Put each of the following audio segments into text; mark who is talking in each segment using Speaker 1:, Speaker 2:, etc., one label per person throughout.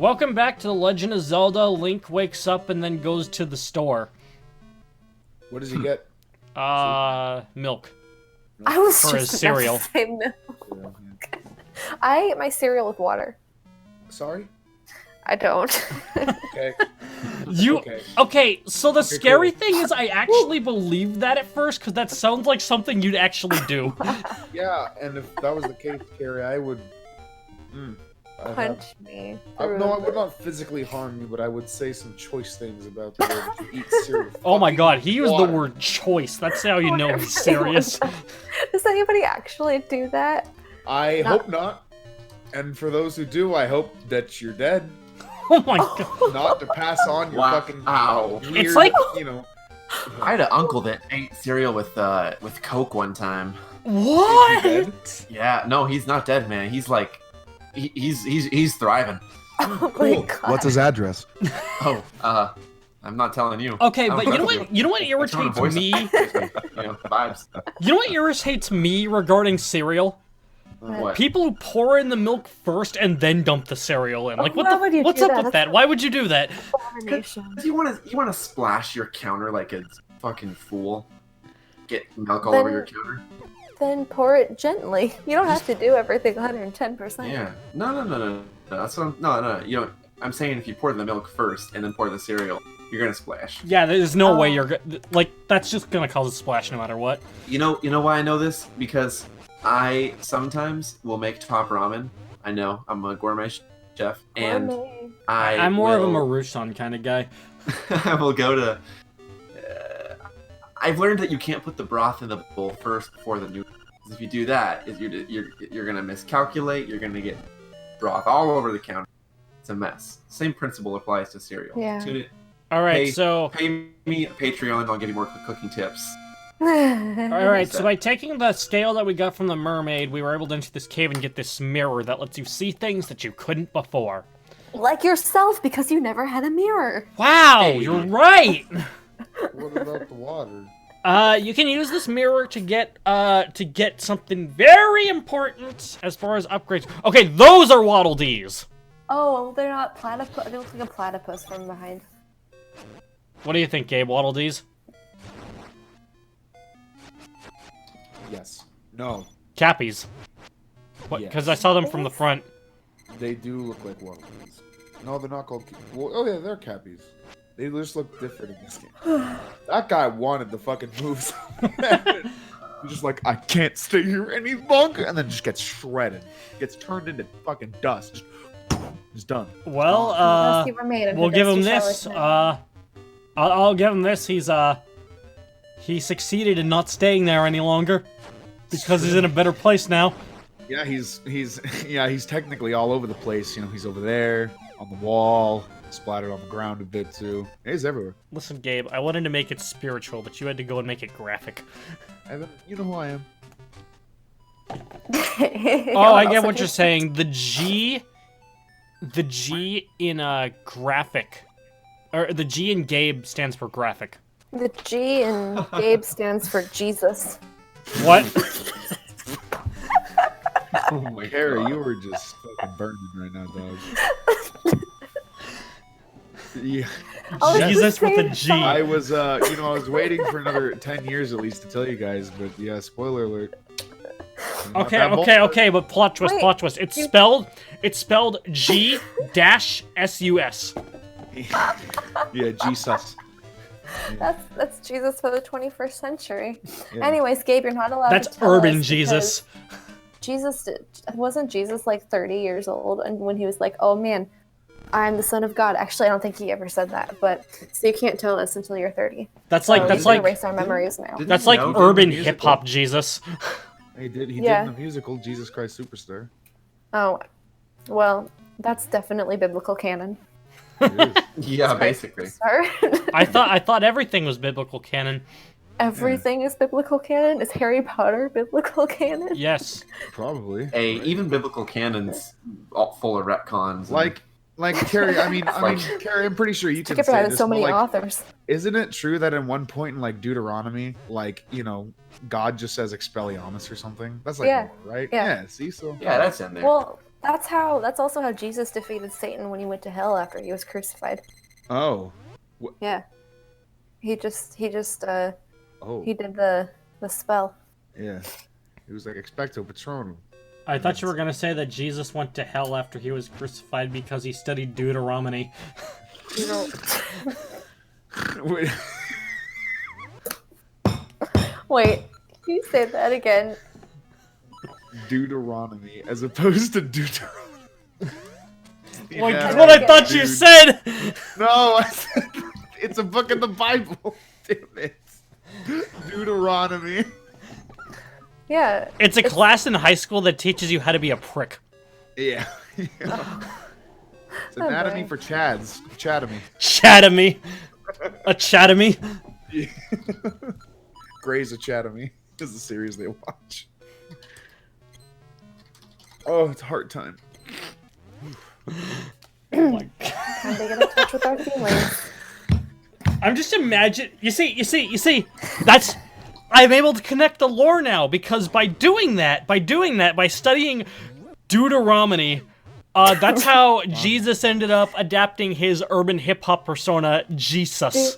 Speaker 1: Welcome back to The Legend of Zelda. Link wakes up and then goes to the store.
Speaker 2: What does he get?
Speaker 1: Milk.
Speaker 3: I was
Speaker 1: For his
Speaker 3: just
Speaker 1: cereal.
Speaker 3: about to say milk. I eat my cereal with water.
Speaker 2: Sorry?
Speaker 3: I don't.
Speaker 2: Okay.
Speaker 1: Okay, so the scary
Speaker 2: cool.
Speaker 1: thing is I actually believed that at first, because that sounds like something you'd actually do.
Speaker 2: Yeah, and if that was the case, Carrie, I would...
Speaker 3: Punch me.
Speaker 2: No, I would not physically harm you, but I would say some choice things about the way that you eat cereal.
Speaker 1: Oh my god, he used
Speaker 2: water.
Speaker 1: the word choice. That's how you know he's serious.
Speaker 3: Does anybody actually do that?
Speaker 2: I hope not. And for those who do, I hope that you're dead.
Speaker 1: Oh my god.
Speaker 2: Not to pass on your fucking weird,
Speaker 1: It's like-
Speaker 2: you know...
Speaker 4: I had an uncle that ate cereal with Coke one time.
Speaker 1: What?
Speaker 2: Dead?
Speaker 4: Yeah, no, he's not dead, man. He's like, he's thriving.
Speaker 3: Oh
Speaker 2: Cool.
Speaker 3: my god.
Speaker 5: What's his address?
Speaker 4: Oh, I'm not telling you.
Speaker 1: Okay,
Speaker 4: I'm
Speaker 1: but you know
Speaker 4: telling
Speaker 1: what? You know what irritates
Speaker 4: voice
Speaker 1: me?
Speaker 4: You know, vibes.
Speaker 1: You know what irritates me regarding cereal?
Speaker 4: What?
Speaker 1: People who pour in the milk first and then dump the cereal in. Like,
Speaker 3: Why would you
Speaker 1: what's
Speaker 3: do
Speaker 1: up
Speaker 3: that?
Speaker 1: with that? Why would you do that?
Speaker 3: Abomination.
Speaker 4: You want to splash your counter like a fucking fool. Get milk all over your counter.
Speaker 3: Then pour it gently. You don't have to do everything 110%.
Speaker 4: Yeah. No. That's what no. You know, I'm saying if you pour the milk first and then pour the cereal, you're gonna splash.
Speaker 1: Yeah, there's no way you're like that's just gonna cause a splash no matter what.
Speaker 4: You know why I know this? Because I sometimes will make top ramen. I know I'm a gourmet chef, and
Speaker 1: I'm more of a Maruchan kind of guy.
Speaker 4: I will go to. I've learned that you can't put the broth in the bowl first before the noodles. If you do that, you're gonna miscalculate. You're gonna get broth all over the counter. It's a mess. Same principle applies to cereal.
Speaker 3: Yeah.
Speaker 4: Tune it.
Speaker 1: All right,
Speaker 4: Hey,
Speaker 1: so
Speaker 4: Pay me a Patreon. I'll give you more cooking tips.
Speaker 1: all right, so by taking the scale that we got from the mermaid, we were able to enter this cave and get this mirror that lets you see things that you couldn't before.
Speaker 3: Like yourself, because you never had a mirror.
Speaker 1: Wow,
Speaker 4: Hey.
Speaker 1: you're right.
Speaker 2: What about the water?
Speaker 1: You can use this mirror to get something very important as far as upgrades. Okay, those are Waddle Dees.
Speaker 3: Oh, they're not platypus. They look like a platypus from behind.
Speaker 1: What do you think, Gabe? Waddle Dees?
Speaker 2: Yes. No.
Speaker 1: Cappies. What? Because I saw them from the front.
Speaker 2: They do look like water bees. No, they're not called... Well, oh yeah, they're cappies. They just look different in this game. That guy wanted the fucking moves. He's just like, I can't stay here any longer, and then just gets shredded. Gets turned into fucking dust. Just done.
Speaker 1: Well,
Speaker 3: Dusty remade.
Speaker 1: we'll give him this. I'll give him this. He succeeded in not staying there any longer because he's in a better place now.
Speaker 2: Yeah, he's technically all over the place. You know, he's over there on the wall, splattered on the ground a bit too. He's everywhere.
Speaker 1: Listen, Gabe, I wanted to make it spiritual, but you had to go and make it graphic.
Speaker 2: Evan, you know who I am.
Speaker 1: Oh, I get what you're saying. The G in graphic, or the G in Gabe stands for graphic.
Speaker 3: The G in Gabe stands for Jesus.
Speaker 1: What?
Speaker 4: Oh my
Speaker 2: Harry,
Speaker 4: God.
Speaker 2: you were just fucking burning right now, dog. Yeah.
Speaker 3: I was
Speaker 1: Jesus
Speaker 3: just
Speaker 1: with a
Speaker 3: saying
Speaker 1: G.
Speaker 3: something.
Speaker 2: I was, I was waiting for another 10 years at least to tell you guys, but yeah, spoiler alert. Not that bold.
Speaker 1: Okay, but plot twist. It's
Speaker 3: you-
Speaker 1: spelled G-S-U-S.
Speaker 2: Yeah, Jesus.
Speaker 3: That's Jesus for the 21st century.
Speaker 2: Yeah.
Speaker 3: Anyways, Gabe, you're not allowed
Speaker 1: That's
Speaker 3: to tell
Speaker 1: urban
Speaker 3: us
Speaker 1: Jesus.
Speaker 3: Wasn't Jesus like 30 years old, and when he was like, "Oh man, I'm the son of God." Actually, I don't think he ever said that. But so you can't tell us until you're 30.
Speaker 1: That's
Speaker 3: So
Speaker 1: like
Speaker 3: you can erase our memories now.
Speaker 4: didn't
Speaker 1: that's
Speaker 4: you
Speaker 1: like
Speaker 4: know
Speaker 1: urban
Speaker 4: during the
Speaker 1: hip hop Jesus.
Speaker 2: He did
Speaker 3: Yeah.
Speaker 2: in the musical Jesus Christ Superstar.
Speaker 3: Oh, well, that's definitely biblical canon.
Speaker 2: It is.
Speaker 4: Yeah, basically.
Speaker 3: Sir,
Speaker 1: I thought everything was biblical canon.
Speaker 3: everything is biblical canon. Is Harry Potter biblical canon?
Speaker 1: Yes.
Speaker 2: Probably.
Speaker 4: Hey, even biblical canon's all full of retcons.
Speaker 2: Like Carrie, Carrie, I'm pretty sure you can
Speaker 3: Skipper
Speaker 2: say
Speaker 3: had
Speaker 2: this,
Speaker 3: so
Speaker 2: but,
Speaker 3: many
Speaker 2: like,
Speaker 3: authors.
Speaker 2: isn't it true that in one point in like Deuteronomy, like, you know, God just says Expelliarmus or something? That's like
Speaker 3: Yeah.
Speaker 2: right?
Speaker 3: Yeah.
Speaker 2: See, so
Speaker 4: yeah, that's in there.
Speaker 3: Well, That's also how Jesus defeated Satan when he went to hell after he was crucified.
Speaker 2: Oh.
Speaker 3: Yeah. He did
Speaker 2: Oh.
Speaker 3: the spell.
Speaker 2: Yeah. It was like expecto patronum.
Speaker 1: I thought you were gonna say that Jesus went to hell after he was crucified because he studied Deuteronomy.
Speaker 2: Wait.
Speaker 3: Wait, can you say that again?
Speaker 2: Deuteronomy as opposed to Deuteronomy.
Speaker 1: Like,
Speaker 2: Yeah.
Speaker 1: that's what I thought you said!
Speaker 2: No, I said it's a book in the Bible. Damn it. Deuteronomy.
Speaker 3: Yeah.
Speaker 1: It's a class in high school that teaches you how to be a prick.
Speaker 2: Yeah. It's anatomy
Speaker 3: boy.
Speaker 2: for Chads. Chatomy.
Speaker 1: Chatomy. A chatomy.
Speaker 2: Yeah. Grey's Academy is the series they watch. Oh, it's heart time.
Speaker 1: Oh my God.
Speaker 3: Time to get in touch with our feelings.
Speaker 1: I'm just imagine. You see. That's. I'm able to connect the lore now because by doing that, by studying Deuteronomy, that's how Jesus ended up adapting his urban hip hop persona, Jesus.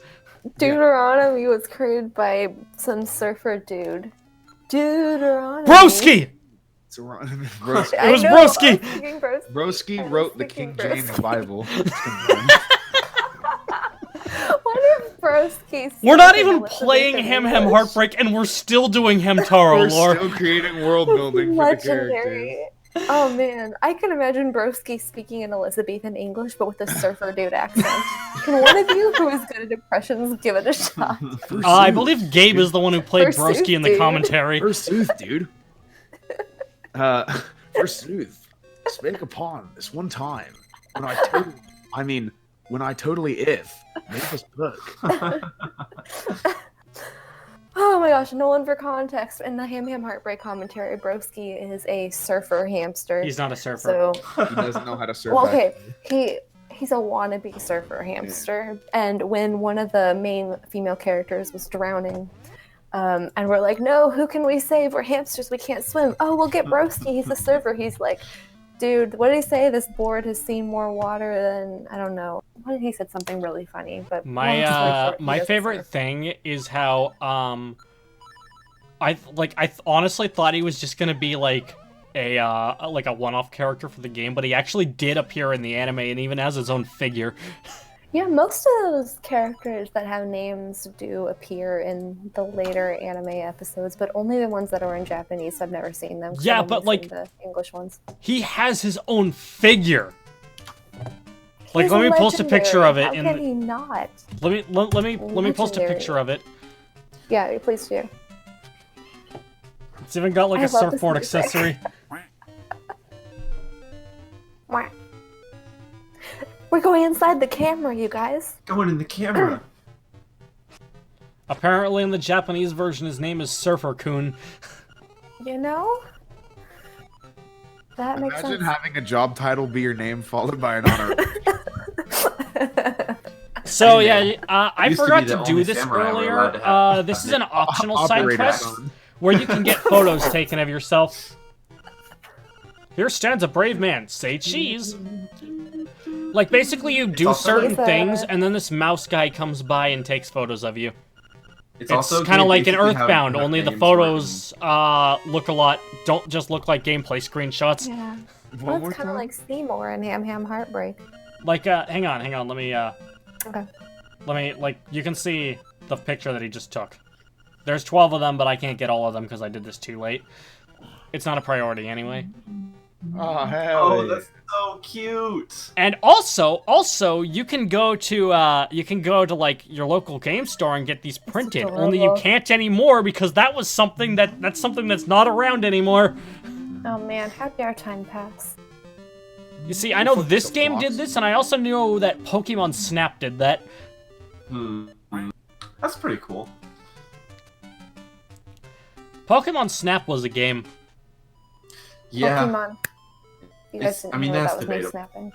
Speaker 3: Deuteronomy was created by some surfer dude. Deuteronomy.
Speaker 1: Broski.
Speaker 2: It's Broski.
Speaker 1: It was
Speaker 3: I know,
Speaker 1: Broski.
Speaker 3: I was thinking Broski.
Speaker 2: Broski wrote the King
Speaker 3: thinking
Speaker 2: James
Speaker 3: Broski.
Speaker 2: Bible.
Speaker 3: What if Broski?
Speaker 1: We're not even playing Hem Hem Heartbreak, and we're still doing Hemtaro
Speaker 2: We're
Speaker 1: lore.
Speaker 2: still creating world building for the characters.
Speaker 3: Legendary. Oh man, I can imagine Broski speaking in Elizabethan English, but with a surfer dude accent. Can one of you who is good at impressions give it a shot?
Speaker 1: I believe Gabe is the one who played
Speaker 3: Forsooth,
Speaker 1: Broski in the
Speaker 3: dude.
Speaker 1: commentary.
Speaker 2: Forsooth, dude. Forsooth, spake upon this one time when I totally if made us book.
Speaker 3: Oh my gosh, Nolan, for context, in the Ham Ham Heartbreak commentary, Broski is a surfer hamster.
Speaker 1: He's not a surfer.
Speaker 3: So,
Speaker 2: He doesn't know how to surf.
Speaker 3: well, okay, he's a wannabe surfer hamster, and when one of the main female characters was drowning, and we're like, no, who can we save? We're hamsters, we can't swim. Oh, we'll get Broski, he's a surfer. He's like, dude, what did he say? This board has seen more water than, I don't know. What did he said? Something really funny, but
Speaker 1: My
Speaker 3: long story short, he
Speaker 1: my
Speaker 3: doesn't
Speaker 1: favorite
Speaker 3: surf.
Speaker 1: thing is how I honestly thought he was just gonna be like a one-off character for the game, but he actually did appear in the anime and even has his own figure.
Speaker 3: Yeah, most of those characters that have names do appear in the later anime episodes, but only the ones that are in Japanese. I've never seen them. 'cause
Speaker 1: Yeah,
Speaker 3: I've
Speaker 1: but,
Speaker 3: only
Speaker 1: like,
Speaker 3: seen the English ones.
Speaker 1: He has his own figure. Like,
Speaker 3: He's
Speaker 1: let me post a picture of it.
Speaker 3: How can he not?
Speaker 1: Let me post a
Speaker 3: Legendary.
Speaker 1: picture of it.
Speaker 3: Yeah, please do.
Speaker 1: It's even got like
Speaker 3: I
Speaker 1: a
Speaker 3: love this
Speaker 1: surfboard
Speaker 3: music.
Speaker 1: accessory.
Speaker 3: Mwah. We're going inside the camera, you guys.
Speaker 4: Going in the camera.
Speaker 1: Apparently, in the Japanese version, his name is Surfer-kun.
Speaker 3: You know? That makes
Speaker 2: Imagine
Speaker 3: sense.
Speaker 2: having a job title be your name followed by an honor.
Speaker 1: So yeah, I
Speaker 4: Used to
Speaker 1: forgot
Speaker 4: be the
Speaker 1: to do
Speaker 4: only
Speaker 1: this
Speaker 4: samurai we're
Speaker 1: earlier.
Speaker 4: allowed to have.
Speaker 1: This is an optional side
Speaker 2: Operator
Speaker 1: quest
Speaker 2: on.
Speaker 1: where you can get photos taken of yourself. Here stands a brave man. Say cheese. Like, basically, you do
Speaker 4: also-
Speaker 1: certain
Speaker 3: He's a-
Speaker 1: things, and then this mouse guy comes by and takes photos of you. It's
Speaker 4: also
Speaker 1: kind of
Speaker 4: good
Speaker 1: like in
Speaker 4: basically how
Speaker 1: Earthbound,
Speaker 4: different
Speaker 1: only the
Speaker 4: names
Speaker 1: photos don't just look like gameplay screenshots.
Speaker 3: Yeah.
Speaker 2: One
Speaker 3: Well,
Speaker 2: more
Speaker 3: it's kind of
Speaker 2: time?
Speaker 3: like Seymour and Ham Ham Heartbreak.
Speaker 1: Like, hang on,
Speaker 3: Okay.
Speaker 1: you can see the picture that he just took. There's 12 of them, but I can't get all of them because I did this too late. It's not a priority anyway.
Speaker 2: Oh, hell
Speaker 4: Oh,
Speaker 2: yeah.
Speaker 4: that's so cute.
Speaker 1: And also, you can go to like your local game store and get these printed. Only you
Speaker 3: adorable.
Speaker 1: can't anymore because that's something that's not around anymore.
Speaker 3: Oh man, how dare time pass?
Speaker 1: You see, I know
Speaker 2: Fuck
Speaker 1: this
Speaker 2: the
Speaker 1: game
Speaker 2: box.
Speaker 1: did this, and I also know that Pokemon Snap did that.
Speaker 4: That's pretty cool.
Speaker 1: Pokemon Snap was a game.
Speaker 4: Yeah.
Speaker 3: Pokemon. You guys
Speaker 4: It's-
Speaker 3: didn't
Speaker 4: I mean,
Speaker 3: know
Speaker 4: that's
Speaker 3: that was me
Speaker 4: debatable.
Speaker 3: snapping.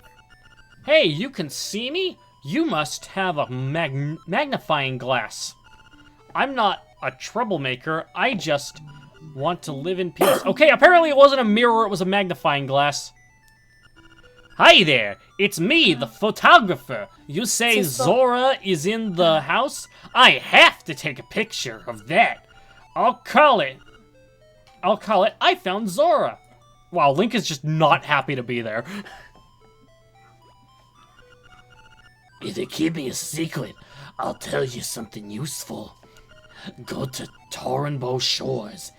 Speaker 1: Hey, you can see me? You must have a magnifying glass. I'm not a troublemaker. I just want to live in peace. Okay, apparently it wasn't a mirror, it was a magnifying glass. Hi there, it's me, the photographer. You say
Speaker 3: So-
Speaker 1: Zora is in the house? I have to take a picture of that. I'll call it, I found Zora. Wow, Link is just not happy to be there. If you keep me a secret, I'll tell you something useful. Go to Torenbo Shores.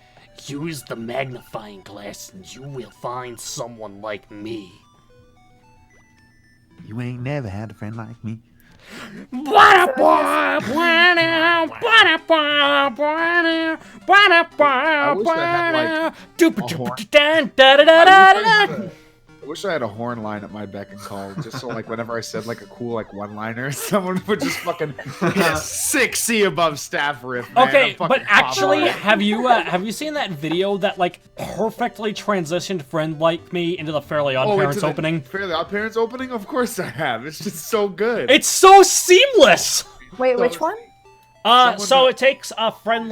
Speaker 1: Use the magnifying glass and you will find someone like me.
Speaker 5: You ain't never had a friend like me.
Speaker 2: I wish I had a horn line at my beck and call, just so like whenever I said like a cool like one-liner, someone would just fucking hit a 6C above staff riff. Man.
Speaker 1: Okay,
Speaker 2: I'm fucking
Speaker 1: but actually,
Speaker 2: popping.
Speaker 1: have you seen that video that like perfectly transitioned Friend Like Me into the Fairly Odd Parents
Speaker 2: into the
Speaker 1: opening?
Speaker 2: Fairly Odd Parents opening? Of course I have. It's just so good.
Speaker 1: It's so seamless.
Speaker 3: Wait, which one?
Speaker 1: So it takes a friend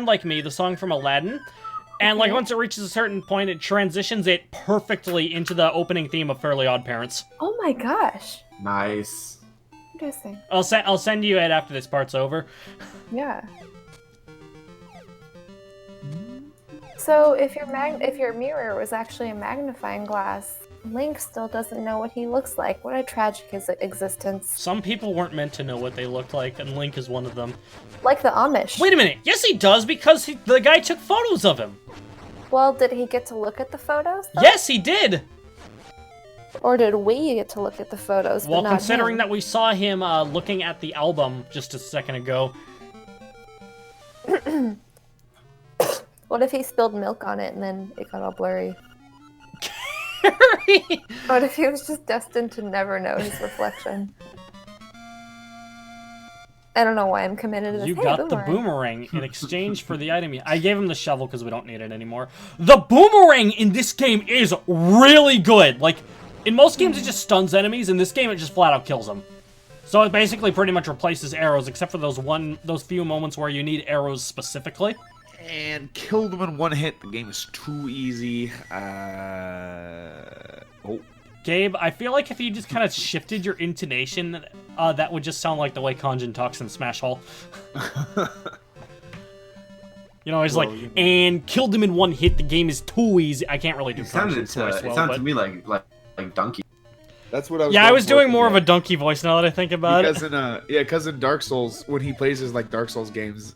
Speaker 1: Like Me, the song from Aladdin, and like once it reaches a certain point, it transitions it perfectly into the opening theme of Fairly Odd Parents.
Speaker 3: Oh my gosh.
Speaker 4: Nice.
Speaker 3: Interesting.
Speaker 1: I'll send you it after this part's over.
Speaker 3: Yeah. So if your mirror was actually a magnifying glass, Link still doesn't know what he looks like. What a tragic existence.
Speaker 1: Some people weren't meant to know what they looked like, and Link is one of them.
Speaker 3: Like the Amish.
Speaker 1: Wait a minute. Yes, he does, because the guy took photos of him.
Speaker 3: Well, did he get to look at the photos? Though?
Speaker 1: Yes, he did.
Speaker 3: Or did we get to look at the photos?
Speaker 1: Well,
Speaker 3: but not
Speaker 1: considering
Speaker 3: him?
Speaker 1: that we saw him looking at the album just a second ago.
Speaker 3: What if he spilled milk on it and then it got all blurry? What if he was just destined to never know his reflection? I don't know why I'm committed to this.
Speaker 1: You
Speaker 3: Hey,
Speaker 1: got the boomerang in exchange for the item. I gave him the shovel because we don't need it anymore. The boomerang in this game is really good. Like, in most games it just stuns enemies. In this game it just flat out kills them. So it basically pretty much replaces arrows, except for those few moments where you need arrows specifically.
Speaker 2: And killed him in one hit. The game is too easy.
Speaker 1: Gabe, I feel like if you just kind of shifted your intonation, that would just sound like the way Kanjin talks in Smash Hall. You know, he's like, and killed him in one hit. The game is too easy. I can't really do Kanjin voice well,
Speaker 4: sounded
Speaker 1: but...
Speaker 4: to me like Donkey.
Speaker 2: That's what I was.
Speaker 1: Yeah, I was doing more of a
Speaker 2: a
Speaker 1: donkey voice now that I think about it.
Speaker 2: because in Dark Souls, when he plays his like Dark Souls games,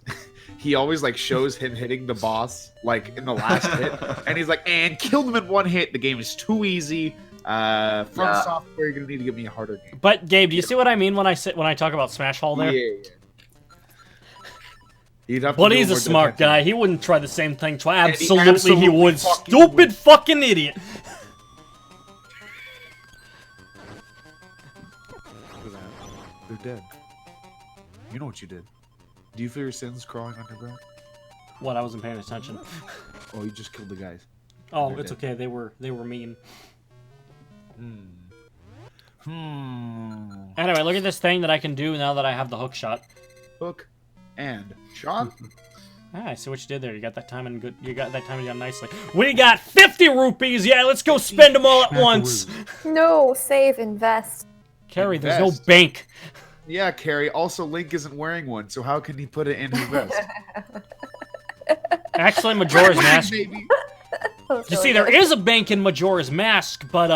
Speaker 2: he always like shows him hitting the boss like in the last hit, and he's like, and killed him in one hit. The game is too easy. From software, you're gonna need to give me a harder game.
Speaker 1: But Gabe, do you see what I mean when I talk about Smash Hall there?
Speaker 2: Yeah.
Speaker 1: But he's a smart guy. He wouldn't try the same thing. Absolutely,
Speaker 2: absolutely
Speaker 1: he would.
Speaker 2: fucking
Speaker 1: Stupid
Speaker 2: would.
Speaker 1: fucking idiot.
Speaker 2: Look at that. They're dead. You know what you did. Do you feel your sins crawling on your back?
Speaker 1: What? I wasn't paying attention.
Speaker 2: Oh, you just killed the guys.
Speaker 1: Oh,
Speaker 2: They're
Speaker 1: it's
Speaker 2: dead.
Speaker 1: okay. They were mean. Anyway, look at this thing that I can do now that I have the hook shot.
Speaker 2: Hook and shot.
Speaker 1: Ah, I see what you did there. You got that timing good. You got that timing down nicely. We got 50 rupees. Yeah, let's go spend them all at once.
Speaker 3: No, save, invest.
Speaker 1: Carrie, there's no
Speaker 2: Invest.
Speaker 1: bank.
Speaker 2: Yeah, Carrie. Also, Link isn't wearing one, so how can he put it in his vest?
Speaker 1: Actually, Majora's Mask.
Speaker 2: Baby.
Speaker 1: You see, there is a bank in Majora's Mask, but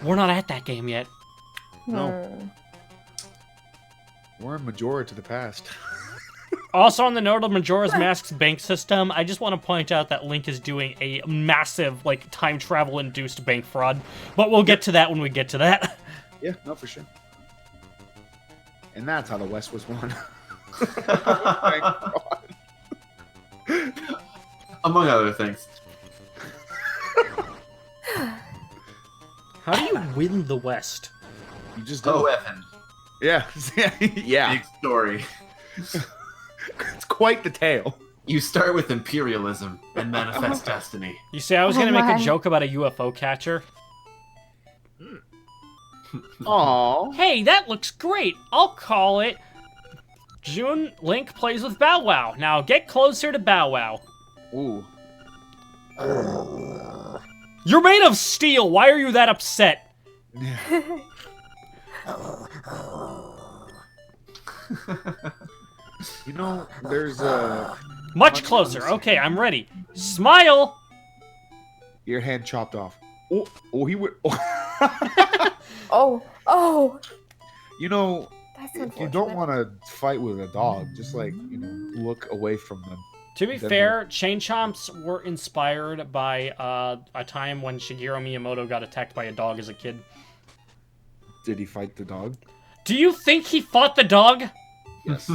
Speaker 1: we're not at that game yet.
Speaker 2: No. We're in Majora to the past.
Speaker 1: Also, on the note of Majora's Mask's bank system, I just want to point out that Link is doing a massive, like, time travel-induced bank fraud. But we'll get to that when we get to that.
Speaker 2: Yeah, no, for sure. And that's how the West was won.
Speaker 4: Among other things.
Speaker 1: How do you win the West?
Speaker 2: You just did.
Speaker 4: Oh, Evan.
Speaker 2: Yeah. Yeah.
Speaker 4: Big story.
Speaker 2: It's quite the tale.
Speaker 4: You start with imperialism and manifest destiny.
Speaker 1: You see, I was going to make
Speaker 3: my.
Speaker 1: a joke about a UFO catcher.
Speaker 2: Aww.
Speaker 1: Hey, that looks great. I'll call it June Link Plays with Bow Wow. Now get closer to Bow Wow.
Speaker 2: Ooh.
Speaker 1: You're made of steel. Why are you that upset?
Speaker 2: Yeah. You know, there's
Speaker 1: Much closer. Okay, I'm ready. Smile.
Speaker 2: your hand chopped off. Oh, he would.
Speaker 3: Oh,
Speaker 2: You know,
Speaker 3: that's
Speaker 2: if
Speaker 3: unfortunate.
Speaker 2: you don't want to fight with a dog, just like look away from them.
Speaker 1: To be
Speaker 2: Then
Speaker 1: fair, chain chomps were inspired by a time when Shigeru Miyamoto got attacked by a dog as a kid.
Speaker 2: Did he fight the dog?
Speaker 1: Do you think he fought the dog?
Speaker 2: Yes.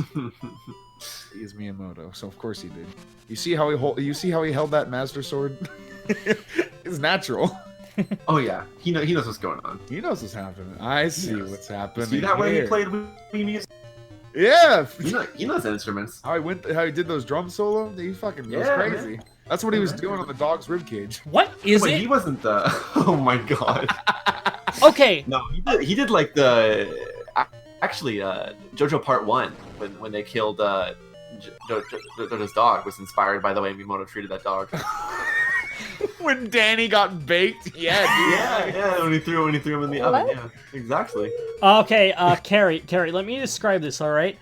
Speaker 2: He is Miyamoto, so of course he did. You see how he held that Master Sword? It's natural.
Speaker 4: Oh yeah, he knows what's going on.
Speaker 2: He knows what's happening. I see what's happening.
Speaker 4: See that way
Speaker 2: here.
Speaker 4: he played Wii music?
Speaker 2: Yeah.
Speaker 4: He knows instruments.
Speaker 2: How he did those drum solo? He fucking goes crazy.
Speaker 4: Man.
Speaker 2: That's what he was doing on the dog's ribcage.
Speaker 1: What is
Speaker 4: Wait,
Speaker 1: it?
Speaker 4: he wasn't the. Oh my god.
Speaker 1: Okay.
Speaker 4: No, he did like the. Actually, JoJo Part 1 when they killed JoJo's dog was inspired by the way Miyamoto treated that dog.
Speaker 2: When Danny got baked, yeah, dude.
Speaker 4: yeah. When he threw him in the oven, yeah, exactly.
Speaker 1: Okay, Carrie, let me describe this, all right?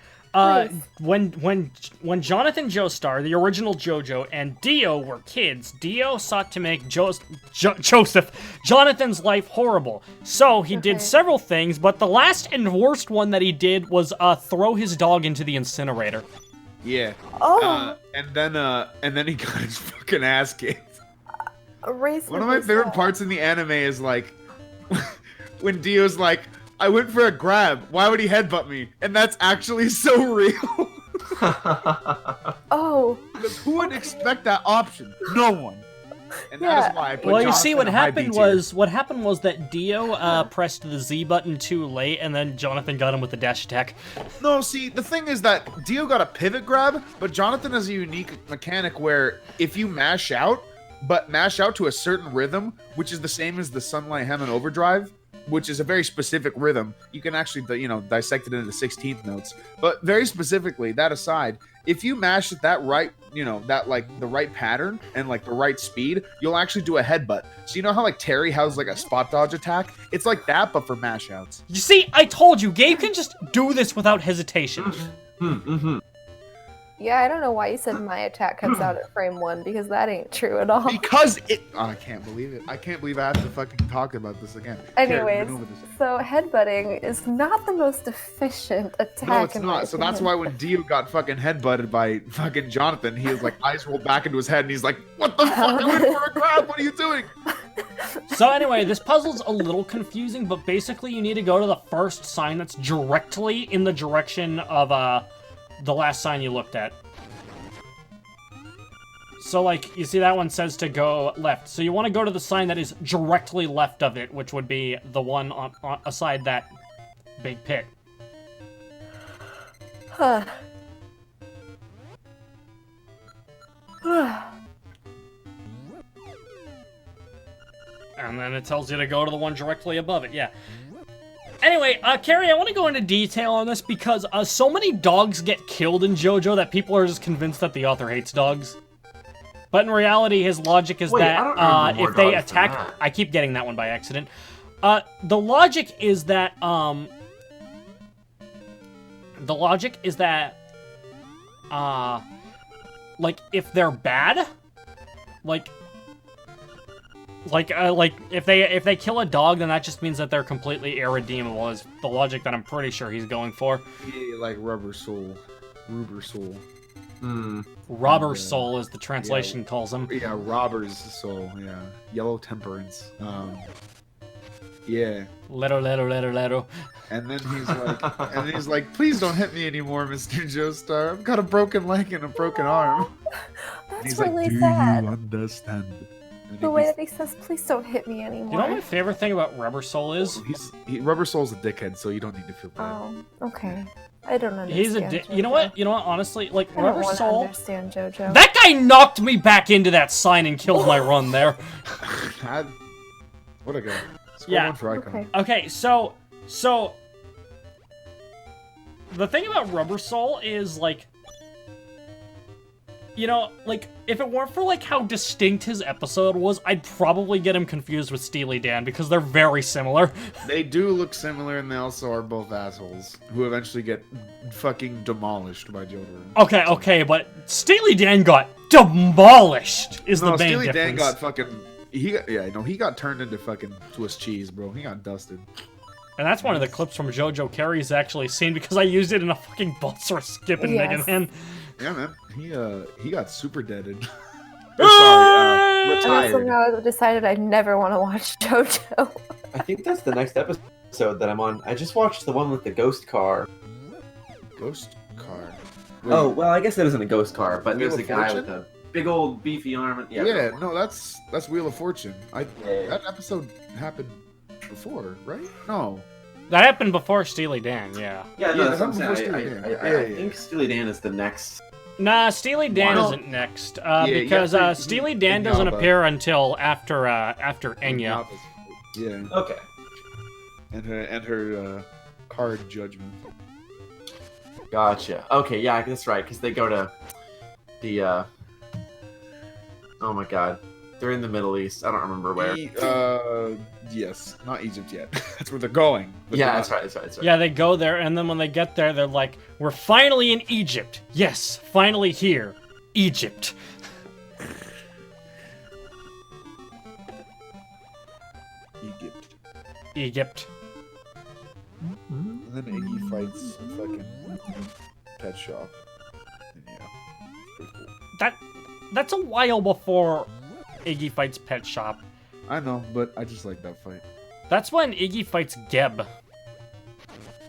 Speaker 1: When Jonathan Joestar, the original JoJo, and Dio were kids, Dio sought to make Joseph, Jonathan's life horrible. So he did several things, but the last and worst one that he did was throw his dog into the incinerator.
Speaker 2: Yeah.
Speaker 3: Oh.
Speaker 2: And then he got his fucking ass kicked. One of my
Speaker 3: Reasonably
Speaker 2: favorite
Speaker 3: sad.
Speaker 2: parts in the anime is like when Dio's like, I went for a grab. Why would he headbutt me? And that's actually so real.
Speaker 3: Oh.
Speaker 2: Because who would expect that option? No one. And that is why I put
Speaker 1: Well, you see,
Speaker 2: Jonathan
Speaker 1: what
Speaker 2: in high
Speaker 1: happened
Speaker 2: B tier.
Speaker 1: was that Dio pressed the Z button too late, and then Jonathan got him with the dash attack.
Speaker 2: No, see, the thing is that Dio got a pivot grab, but Jonathan has a unique mechanic where if you mash out, but mash out to a certain rhythm, which is the same as the Sunlight Hem and Overdrive, which is a very specific rhythm. You can actually, dissect it into 16th notes. But very specifically, that aside, if you mash it that right, that like the right pattern and like the right speed, you'll actually do a headbutt. So you know how like Terry has like a spot dodge attack? It's like that, but for mash outs.
Speaker 1: You see, I told you, Gabe can just do this without hesitation.
Speaker 3: Yeah, I don't know why you said my attack comes out at frame 1 because that ain't true at all.
Speaker 2: Because I can't believe it. I can't believe I have to fucking talk about this again.
Speaker 3: Anyways,
Speaker 2: Carrie, this.
Speaker 3: so headbutting is not the most efficient attack.
Speaker 2: No, it's
Speaker 3: in my
Speaker 2: not. So that's
Speaker 3: opinion.
Speaker 2: why when Dio got fucking headbutted by fucking Jonathan, he was like, eyes rolled back into his head, and he's like, what the fuck? I went for a grab. What are you doing?
Speaker 1: So anyway, this puzzle's a little confusing, but basically you need to go to the first sign that's directly in the direction of the last sign you looked at. So, like, you see that one says to go left. So you want to go to the sign that is directly left of it, which would be the one on aside that big pit.
Speaker 3: Huh.
Speaker 1: And then it tells you to go to the one directly above it, yeah. Anyway, Carrie, I want to go into detail on this because so many dogs get killed in JoJo that people are just convinced that the author hates dogs. But in reality, his logic is
Speaker 4: Wait, I don't remember more
Speaker 1: if they
Speaker 4: dogs than
Speaker 1: attack...
Speaker 4: that.
Speaker 1: I keep getting that one by accident. The logic is that, like, if they're bad, like if they kill a dog, then that just means that they're completely irredeemable. Is the logic that I'm pretty sure he's going for.
Speaker 2: Yeah, like Rubber Soul.
Speaker 1: Robber soul, as the translation calls him.
Speaker 2: Yeah, Robber's Soul. Yeah, Yellow Temperance. Yeah.
Speaker 1: Lero.
Speaker 2: And then he's like, please don't hit me anymore, Mr. Joestar. I've got a broken leg and a broken arm. And
Speaker 3: That's
Speaker 2: he's
Speaker 3: really
Speaker 2: like, do
Speaker 3: sad.
Speaker 2: you understand? And
Speaker 3: The way that he says, please don't hit me
Speaker 1: You
Speaker 3: anymore.
Speaker 1: know what my favorite thing about Rubber Soul is?
Speaker 2: Rubber Soul's a dickhead, so you don't need to feel bad.
Speaker 3: Oh, okay. I don't understand.
Speaker 1: He's a dick. You know what? Honestly, like,
Speaker 3: I don't
Speaker 1: Rubber
Speaker 3: want to
Speaker 1: Soul...
Speaker 3: understand JoJo.
Speaker 1: That guy knocked me back into that sign and killed my run there.
Speaker 2: What a guy. Score
Speaker 1: Yeah.
Speaker 2: one for Icon.
Speaker 3: Okay.
Speaker 1: Okay, so... The thing about Rubber Soul is, like... you know, like, if it weren't for, like, how distinct his episode was, I'd probably get him confused with Steely Dan, because they're very similar.
Speaker 2: They do look similar, and they also are both assholes who eventually get fucking demolished by Jotaro.
Speaker 1: Okay, but Steely Dan got demolished, is the main
Speaker 2: Steely
Speaker 1: difference.
Speaker 2: Dan got fucking... He got turned into fucking Swiss cheese, bro. He got dusted.
Speaker 1: And that's one of the clips from JoJo Carrie's actually seen, because I used it in a fucking Bulsar skip in Mega Man.
Speaker 2: Yeah, man. He got super deaded.
Speaker 3: And
Speaker 2: Retired.
Speaker 3: somehow I decided I never want to watch JoJo.
Speaker 6: I think that's the next episode that I'm on. I just watched the one with the ghost car.
Speaker 2: Ghost car.
Speaker 6: Oh, well, I guess it isn't a ghost car, but
Speaker 4: There's
Speaker 2: Wheel
Speaker 4: a
Speaker 2: of
Speaker 4: guy
Speaker 2: Fortune?
Speaker 4: with a big old beefy arm.
Speaker 2: Yeah, no, that's Wheel of Fortune.
Speaker 6: Yeah.
Speaker 2: That episode happened before, right? No.
Speaker 1: That happened before Steely Dan, yeah.
Speaker 6: Yeah, no,
Speaker 2: Yeah,
Speaker 6: that's what I'm
Speaker 2: before
Speaker 6: saying.
Speaker 2: Steely Dan.
Speaker 6: I think Steely Dan is the next.
Speaker 1: Nah, Steely Dan
Speaker 2: Wow.
Speaker 1: isn't next,
Speaker 2: Yeah,
Speaker 1: because
Speaker 2: yeah,
Speaker 1: Steely Dan doesn't
Speaker 2: Inaba.
Speaker 1: appear until after Enya.
Speaker 2: Yeah,
Speaker 6: Okay.
Speaker 2: and her card judgment.
Speaker 4: Gotcha. Okay, yeah, that's right, because they go to the, oh my god. They're in the Middle East. I don't remember where.
Speaker 2: Yes, not Egypt yet. That's where they're going. but
Speaker 4: Yeah,
Speaker 2: they're
Speaker 4: that's
Speaker 2: not.
Speaker 4: right.
Speaker 1: Yeah, they go there, and then when they get there, they're like, we're finally in Egypt. Yes, finally here. Egypt.
Speaker 2: Egypt.
Speaker 1: Egypt.
Speaker 2: And then Iggy fights a fucking pet shop. And yeah, it's pretty cool.
Speaker 1: That's a while before Iggy fights Pet Shop.
Speaker 2: I know, but I just like that fight.
Speaker 1: That's when Iggy fights Geb.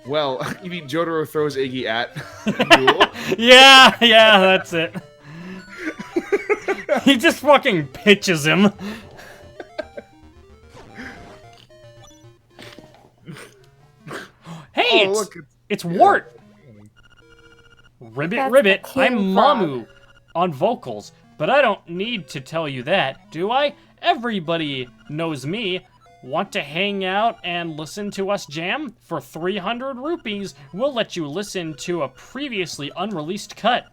Speaker 2: Well, you mean Jotaro throws Iggy at Yule?
Speaker 1: Yeah, that's it. He just fucking pitches him. Hey,
Speaker 2: Oh, look,
Speaker 1: it's Wart. Ribbit,
Speaker 3: That's
Speaker 1: Ribbit,
Speaker 3: the king
Speaker 1: I'm
Speaker 3: frog.
Speaker 1: Mamu on vocals, but I don't need to tell you that, do I? Everybody knows me. Want to hang out and listen to us jam? For 300 rupees, we'll let you listen to a previously unreleased cut.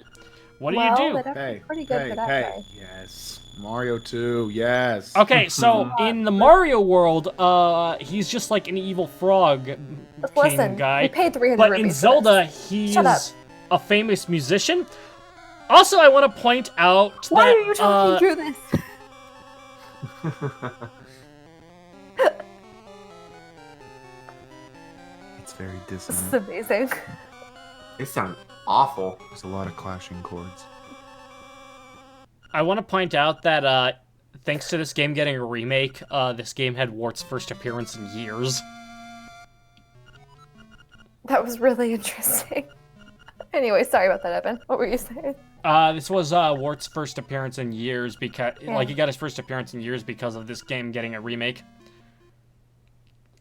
Speaker 1: What do
Speaker 3: well,
Speaker 1: you do?
Speaker 3: But
Speaker 2: Hey,
Speaker 3: pretty good
Speaker 2: hey,
Speaker 3: for that
Speaker 2: hey.
Speaker 3: guy.
Speaker 2: Yes. Mario 2, yes.
Speaker 1: Okay, so in the Mario world, he's just like an evil frog
Speaker 3: But
Speaker 1: king
Speaker 3: listen,
Speaker 1: guy.
Speaker 3: we paid 300
Speaker 1: But
Speaker 3: rupees
Speaker 1: in
Speaker 3: for
Speaker 1: Zelda,
Speaker 3: this.
Speaker 1: he's
Speaker 3: Shut up.
Speaker 1: a famous musician. Also, I want to point out
Speaker 3: Why
Speaker 1: that
Speaker 3: are you talking through this?
Speaker 5: It's very
Speaker 3: This is
Speaker 5: dissonant.
Speaker 3: amazing.
Speaker 4: They sound awful.
Speaker 5: There's a lot of clashing chords.
Speaker 1: I want to point out that thanks to this game getting a remake, this game had Wart's first appearance in years.
Speaker 3: That was really interesting. Anyway, sorry about that, Evan. What were you saying?
Speaker 1: This was Wart's first appearance in years because,
Speaker 3: Yeah.
Speaker 1: he got his first appearance in years because of this game getting a remake.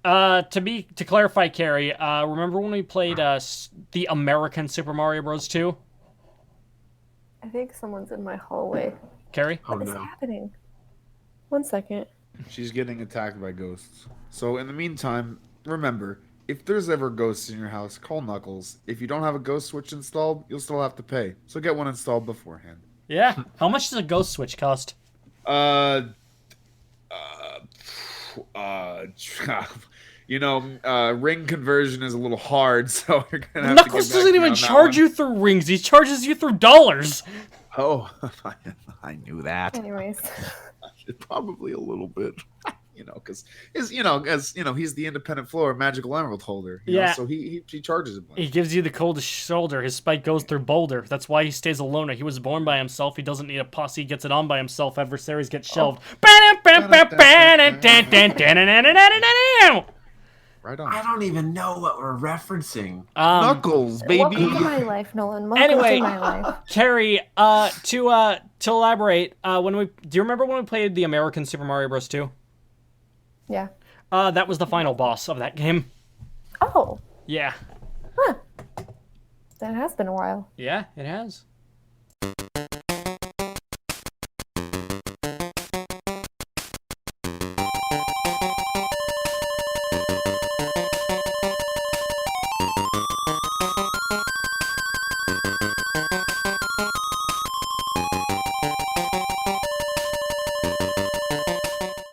Speaker 1: To clarify, Carrie, remember when we played the American Super Mario Bros. 2?
Speaker 3: I think someone's in my hallway.
Speaker 1: Carrie?
Speaker 4: Oh
Speaker 3: What is
Speaker 4: no.
Speaker 3: happening? 1 second.
Speaker 2: She's getting attacked by ghosts. So in the meantime, remember, if there's ever ghosts in your house, call Knuckles. If you don't have a ghost switch installed, you'll still have to pay. So get one installed beforehand.
Speaker 1: Yeah. How much does a ghost switch cost?
Speaker 2: Ring conversion is a little hard, so you're gonna have
Speaker 1: Knuckles
Speaker 2: to get back
Speaker 1: doesn't
Speaker 2: to me
Speaker 1: even
Speaker 2: on that
Speaker 1: charge
Speaker 2: one.
Speaker 1: you through rings. He charges you through dollars.
Speaker 2: Oh,
Speaker 5: I knew that.
Speaker 3: Anyways.
Speaker 2: probably a little bit. Because he's the independent floor magical emerald holder. You know,
Speaker 1: Yeah.
Speaker 2: so he charges a bunch.
Speaker 1: He gives you the coldest shoulder. His spike goes through Boulder. That's why he stays a loner. He was born by himself. He doesn't need a posse. He gets it on by himself. Adversaries get shelved.
Speaker 2: Right
Speaker 3: Um,
Speaker 2: on.
Speaker 4: I don't even know what we're referencing.
Speaker 2: Knuckles,
Speaker 3: Welcome
Speaker 2: baby.
Speaker 3: to my life, Nolan. Welcome
Speaker 1: Anyway,
Speaker 3: to my life.
Speaker 1: Carrie, to elaborate, do you remember when we played the American Super Mario Bros. 2?
Speaker 3: Yeah.
Speaker 1: That was the final boss of that game.
Speaker 3: Oh,
Speaker 1: Yeah.
Speaker 3: that has been a while.
Speaker 1: Yeah, it has.